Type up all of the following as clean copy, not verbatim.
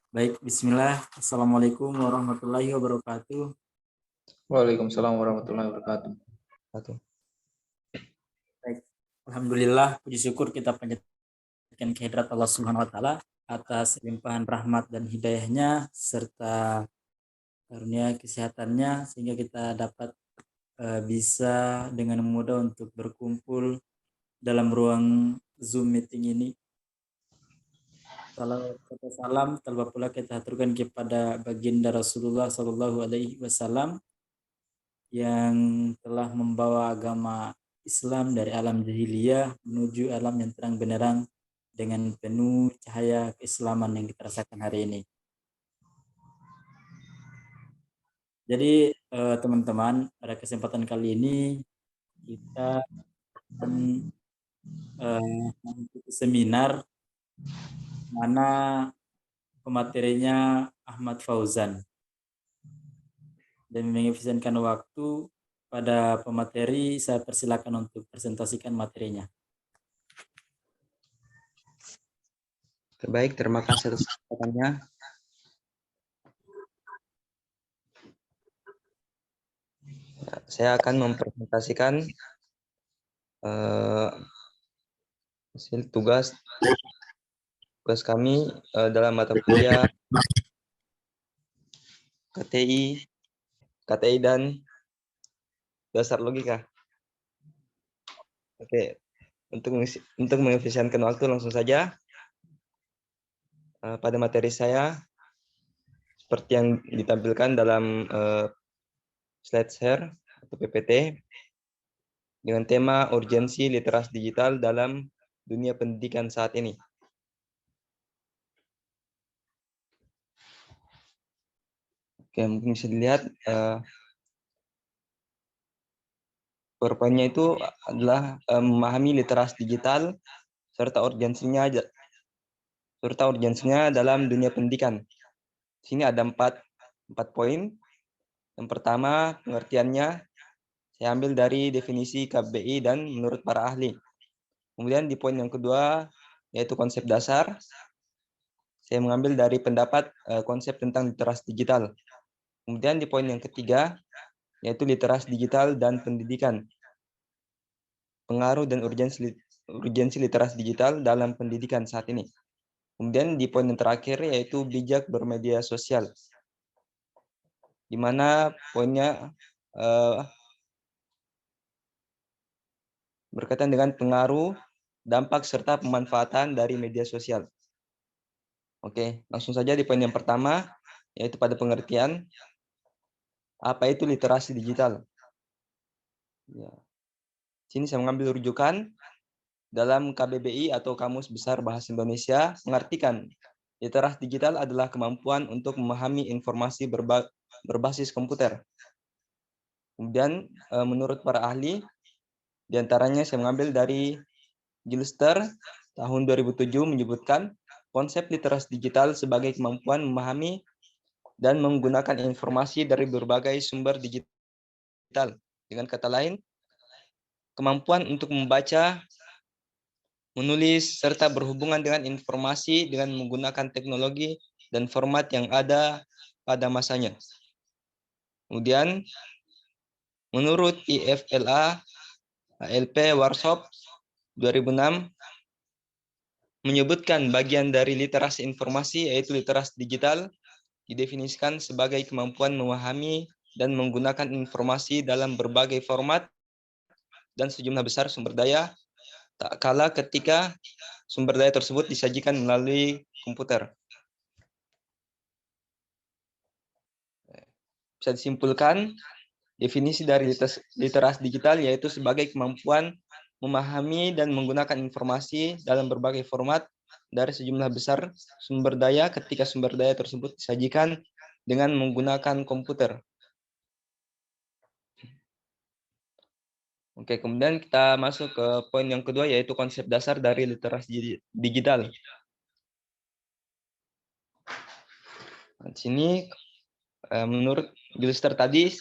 Baik, bismillah. Assalamualaikum warahmatullahi wabarakatuh. Waalaikumsalam warahmatullahi wabarakatuh. Baik, alhamdulillah, puji syukur kita panjatkan kehadirat Allah Subhanahu wa taala atas limpahan rahmat dan hidayahnya serta karunia kesehatannya sehingga kita dapat bisa dengan mudah untuk berkumpul dalam ruang Zoom meeting ini. Salam talba pula kita aturkan kepada baginda Rasulullah Sallallahu Alaihi Wasallam yang telah membawa agama Islam dari alam jahiliyah menuju alam yang terang benderang dengan penuh cahaya keislaman yang kita rasakan hari ini. Jadi teman-teman, pada kesempatan kali ini kita akan mengikuti seminar mana pematerinya Ahmad Fauzan. Dan mengefisienkan waktu pada pemateri, saya persilakan untuk presentasikan materinya. Baik, terima kasih atas kesempatannya. Saya akan mempresentasikan hasil tugas kami dalam mata kuliah KTI dan dasar logika. Oke, untuk mengefisienkan waktu langsung saja pada materi saya seperti yang ditampilkan dalam slide share atau PPT dengan tema urgensi literasi digital dalam dunia pendidikan saat ini. Oke, mungkin bisa dilihat PowerPoint-nya itu adalah memahami literasi digital serta urgensinya dalam dunia pendidikan. Di sini ada empat poin. Yang pertama, pengertiannya saya ambil dari definisi KBBI dan menurut para ahli. Kemudian di poin yang kedua, yaitu konsep dasar. Saya mengambil dari pendapat konsep tentang literasi digital. Kemudian di poin yang ketiga, yaitu literasi digital dan pendidikan. Pengaruh dan urgensi literasi digital dalam pendidikan saat ini. Kemudian di poin yang terakhir, yaitu bijak bermedia sosial. Di mana poinnya berkaitan dengan pengaruh, dampak, serta pemanfaatan dari media sosial. Oke, langsung saja di poin yang pertama, yaitu pada pengertian, apa itu literasi digital. Ya. Sini saya mengambil rujukan dalam KBBI atau Kamus Besar Bahasa Indonesia, mengartikan literasi digital adalah kemampuan untuk memahami informasi berbasis komputer. Kemudian menurut para ahli, diantaranya saya mengambil dari Gilster tahun 2007 menyebutkan konsep literasi digital sebagai kemampuan memahami dan menggunakan informasi dari berbagai sumber digital. Dengan kata lain, kemampuan untuk membaca, menulis, serta berhubungan dengan informasi dengan menggunakan teknologi dan format yang ada pada masanya. Kemudian, menurut IFLA LP Warshop 2006 menyebutkan bagian dari literasi informasi yaitu literasi digital didefinisikan sebagai kemampuan memahami dan menggunakan informasi dalam berbagai format dan sejumlah besar sumber daya tak kala ketika sumber daya tersebut disajikan melalui komputer. Bisa disimpulkan, definisi dari literasi digital yaitu sebagai kemampuan memahami dan menggunakan informasi dalam berbagai format dari sejumlah besar sumber daya ketika sumber daya tersebut disajikan dengan menggunakan komputer. Oke, kemudian kita masuk ke poin yang kedua yaitu konsep dasar dari literasi digital. Di sini menurut Gilster tadi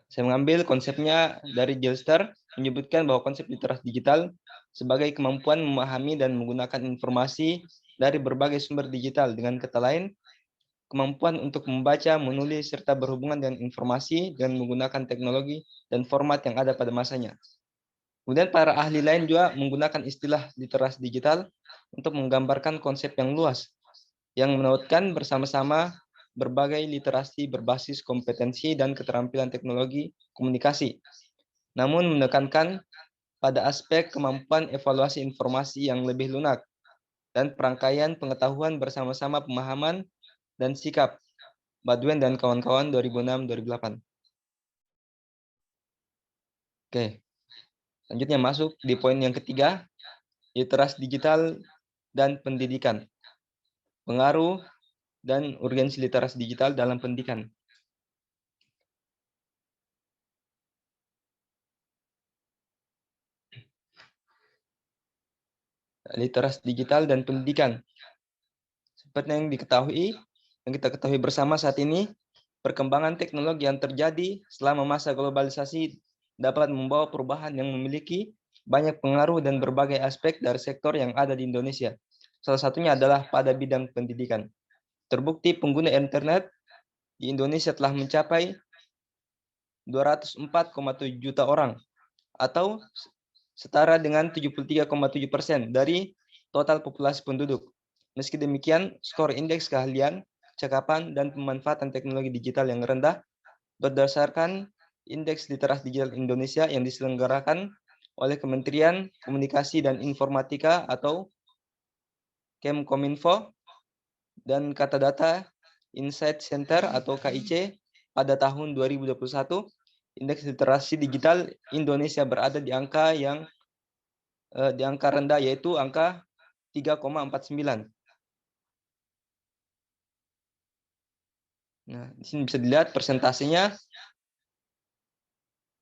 saya mengambil konsepnya dari Gilster menyebutkan bahwa konsep literasi digital sebagai kemampuan memahami dan menggunakan informasi dari berbagai sumber digital. Dengan kata lain, kemampuan untuk membaca, menulis, serta berhubungan dengan informasi dengan menggunakan teknologi dan format yang ada pada masanya. Kemudian para ahli lain juga menggunakan istilah literasi digital untuk menggambarkan konsep yang luas, yang menautkan bersama-sama berbagai literasi berbasis kompetensi dan keterampilan teknologi komunikasi, namun menekankan pada aspek kemampuan evaluasi informasi yang lebih lunak dan perangkaian pengetahuan bersama-sama pemahaman dan sikap. Baduen dan kawan-kawan 2006-2008. Oke, selanjutnya masuk di poin yang ketiga, literasi digital dan pendidikan. Pengaruh dan urgensi literasi digital dalam pendidikan. Literasi digital dan pendidikan. Seperti yang kita ketahui bersama saat ini, perkembangan teknologi yang terjadi selama masa globalisasi dapat membawa perubahan yang memiliki banyak pengaruh dan berbagai aspek dari sektor yang ada di Indonesia. Salah satunya adalah pada bidang pendidikan. Terbukti pengguna internet di Indonesia telah mencapai 204,7 juta orang, atau setara dengan 73,7% dari total populasi penduduk. Meski demikian, skor indeks keahlian, cakapan, dan pemanfaatan teknologi digital yang rendah berdasarkan Indeks Literasi Digital Indonesia yang diselenggarakan oleh Kementerian Komunikasi dan Informatika atau Kemkominfo dan Kata Data Insight Center atau KIC pada tahun 2021, Indeks Literasi Digital Indonesia berada di angka rendah, yaitu angka 3,49. Nah, di sini bisa dilihat persentasenya,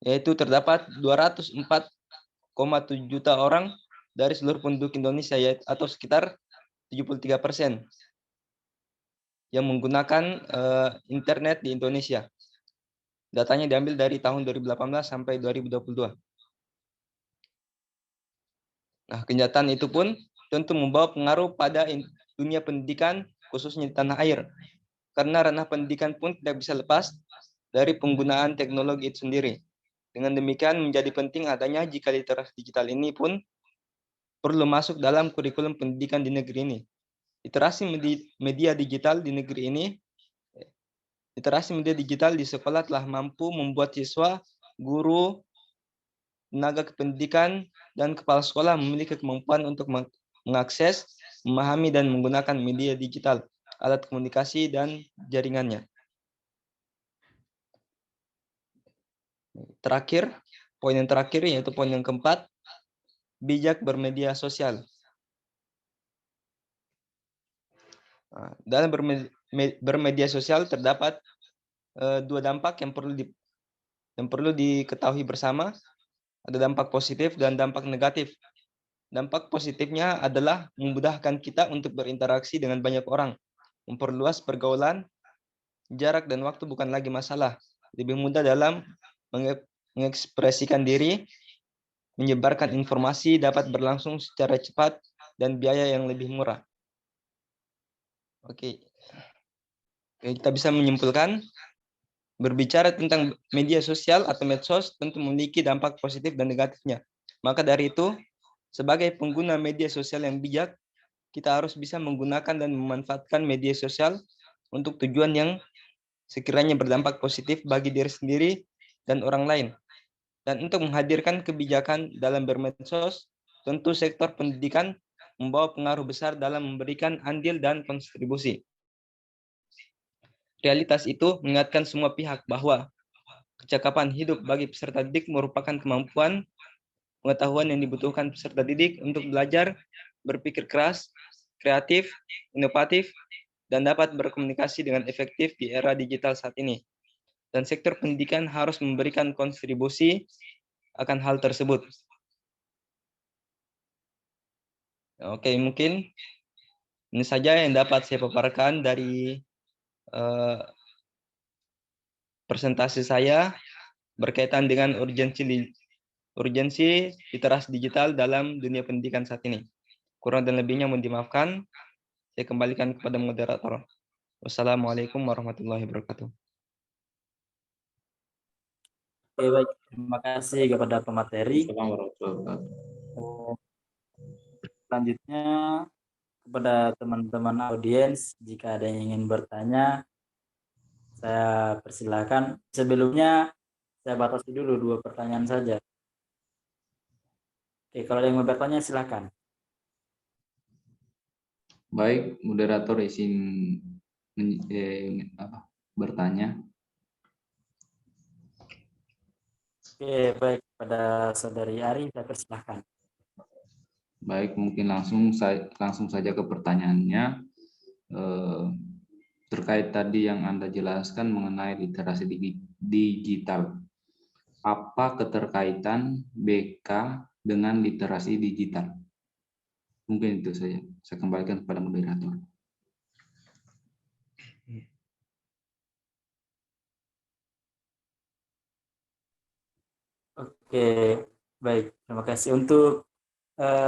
yaitu terdapat 204,7 juta orang dari seluruh penduduk Indonesia, atau sekitar 73% yang menggunakan internet di Indonesia. Datanya diambil dari tahun 2018 sampai 2022. Nah, kenyataan itu pun tentu membawa pengaruh pada dunia pendidikan, khususnya di tanah air. Karena ranah pendidikan pun tidak bisa lepas dari penggunaan teknologi itu sendiri. Dengan demikian menjadi penting adanya jika literasi digital ini pun perlu masuk dalam kurikulum pendidikan di negeri ini. Literasi media digital di negeri ini, literasi media digital di sekolah telah mampu membuat siswa, guru, tenaga kependidikan, dan kepala sekolah memiliki kemampuan untuk mengakses, memahami, dan menggunakan media digital, alat komunikasi, dan jaringannya. Terakhir, poin yang terakhir yaitu poin yang keempat, bijak bermedia sosial. Dalam bermedia sosial terdapat dua dampak yang perlu diketahui bersama. Ada dampak positif dan dampak negatif. Dampak positifnya adalah memudahkan kita untuk berinteraksi dengan banyak orang, memperluas pergaulan, jarak dan waktu bukan lagi masalah, lebih mudah dalam mengekspresikan diri, menyebarkan informasi dapat berlangsung secara cepat dan biaya yang lebih murah. Oke, kita bisa menyimpulkan, berbicara tentang media sosial atau medsos tentu memiliki dampak positif dan negatifnya. Maka dari itu, sebagai pengguna media sosial yang bijak, kita harus bisa menggunakan dan memanfaatkan media sosial untuk tujuan yang sekiranya berdampak positif bagi diri sendiri dan orang lain. Dan untuk menghadirkan kebijakan dalam bermedsos, tentu sektor pendidikan membawa pengaruh besar dalam memberikan andil dan kontribusi. Realitas itu mengingatkan semua pihak bahwa kecakapan hidup bagi peserta didik merupakan kemampuan pengetahuan yang dibutuhkan peserta didik untuk belajar, berpikir keras, kreatif, inovatif, dan dapat berkomunikasi dengan efektif di era digital saat ini. Dan sektor pendidikan harus memberikan kontribusi akan hal tersebut. Oke, mungkin ini saja yang dapat saya paparkan dari presentasi saya berkaitan dengan urgensi literasi digital dalam dunia pendidikan saat ini. Kurang dan lebihnya mohon dimaafkan. Saya kembalikan kepada moderator. Wassalamualaikum warahmatullahi wabarakatuh. Oke, baik. Terima kasih kepada pemateri. Assalamualaikum warahmatullahi wabarakatuh. Selanjutnya kepada teman-teman audiens, jika ada yang ingin bertanya, saya persilakan. Sebelumnya saya batasi dulu 2 pertanyaan saja. Oke, kalau ada yang mau bertanya silakan. Baik, moderator izin bertanya. Oke, baik. Pada Saudari Ari, saya persilahkan. Baik, mungkin langsung saja ke pertanyaannya. Terkait tadi yang Anda jelaskan mengenai literasi digital. Apa keterkaitan BK dengan literasi digital? Mungkin itu saja. Saya kembalikan kepada moderator. Oke, baik. Terima kasih. Untuk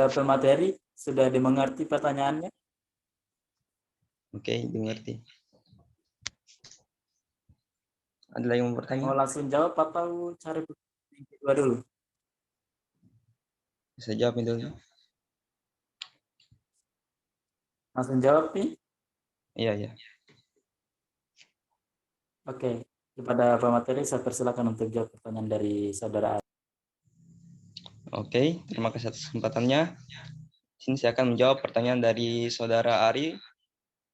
pemateri, sudah dimengerti pertanyaannya? Oke, dimengerti. Ada lagi yang mau bertanya? Mau langsung jawab atau cari yang kedua dulu? Bisa jawab dulu. Langsung jawab nih? Iya, iya. Oke, kepada pemateri saya persilakan untuk jawab pertanyaan dari saudara Ari. Oke, terima kasih atas kesempatannya. Sini saya akan menjawab pertanyaan dari saudara Ari,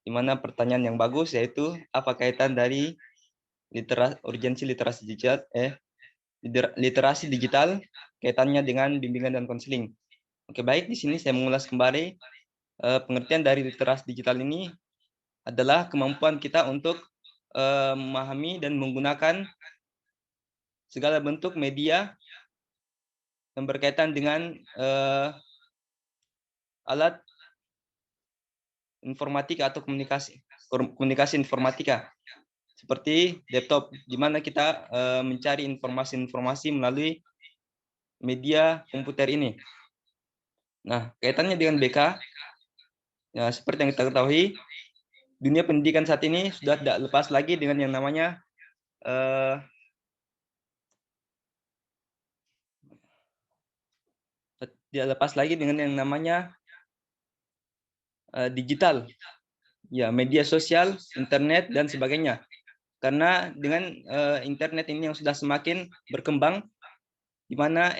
di mana pertanyaan yang bagus yaitu apa kaitan dari urgensi literasi digital kaitannya dengan bimbingan dan konseling. Oke, baik, di sini saya mengulas kembali pengertian dari literasi digital ini adalah kemampuan kita untuk memahami dan menggunakan segala bentuk media yang berkaitan dengan alat informatika atau komunikasi informatika seperti laptop, di mana kita mencari informasi-informasi melalui media komputer ini. Nah, kaitannya dengan BK, ya, seperti yang kita ketahui, dunia pendidikan saat ini sudah tidak lepas lagi dengan yang namanya digital, ya, media sosial, internet dan sebagainya. Karena dengan internet ini yang sudah semakin berkembang, di mana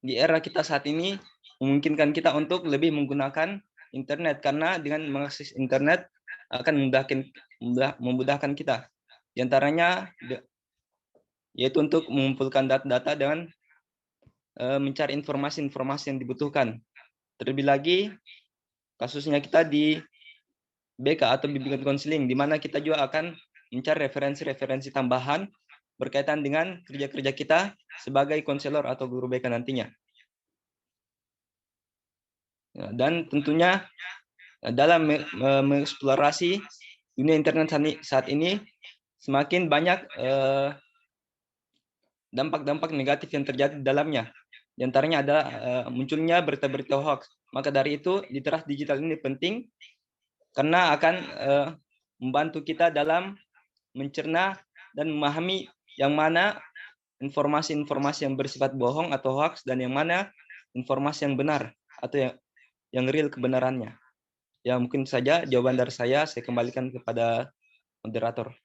di era kita saat ini memungkinkan kita untuk lebih menggunakan internet, karena dengan mengakses internet akan memudahkan kita. Di antaranya yaitu untuk mengumpulkan data-data dan mencari informasi-informasi yang dibutuhkan. Terlebih lagi kasusnya kita di BK atau bimbingan konseling, di mana kita juga akan mencari referensi-referensi tambahan berkaitan dengan kerja-kerja kita sebagai konselor atau guru BK nantinya. Dan tentunya dalam mengeksplorasi dunia internet saat ini semakin banyak dampak-dampak negatif yang terjadi di dalamnya. Di antaranya adalah munculnya berita-berita hoax. Maka dari itu literasi digital ini penting karena akan membantu kita dalam mencerna dan memahami yang mana informasi-informasi yang bersifat bohong atau hoax dan yang mana informasi yang benar atau yang real kebenarannya. Ya, mungkin saja jawaban dari saya kembalikan kepada moderator.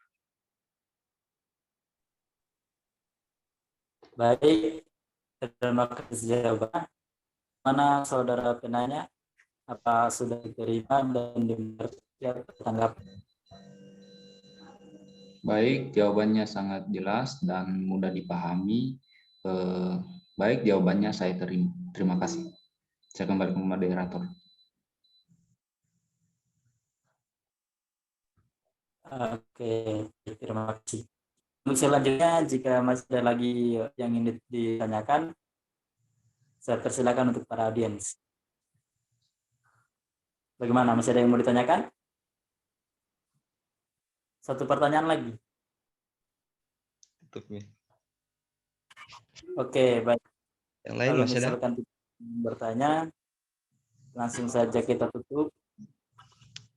Baik, terima kasih jawaban. Mana saudara penanya? Apa sudah diterima dan dimengerti atau tanggapan? Baik, jawabannya sangat jelas dan mudah dipahami. Baik, jawabannya saya terima. Terima kasih. Saya kembali ke moderator. Oke, terima kasih. Untuk selanjutnya, jika masih ada lagi yang ingin ditanyakan, saya persilakan untuk para audiens. Bagaimana? Masih ada yang mau ditanyakan? Satu pertanyaan lagi. Oke, baik. Yang lain Kalau masih ada? misalkan bertanya, langsung saja kita tutup.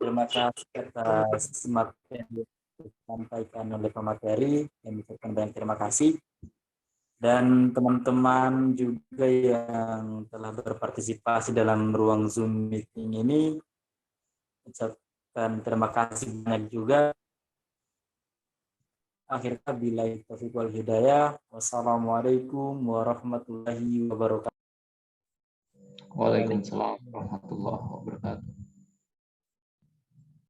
Terima kasih atas materi yang disampaikan oleh pemateri. Yang mengucapkan banyak terima kasih. Dan teman-teman juga yang telah berpartisipasi dalam ruang Zoom meeting ini, ucapkan terima kasih banyak juga. Akhirnya billahi taufiq wal hidayah. Wassalamualaikum warahmatullahi wabarakatuh. Waalaikumsalam warahmatullahi wabarakatuh.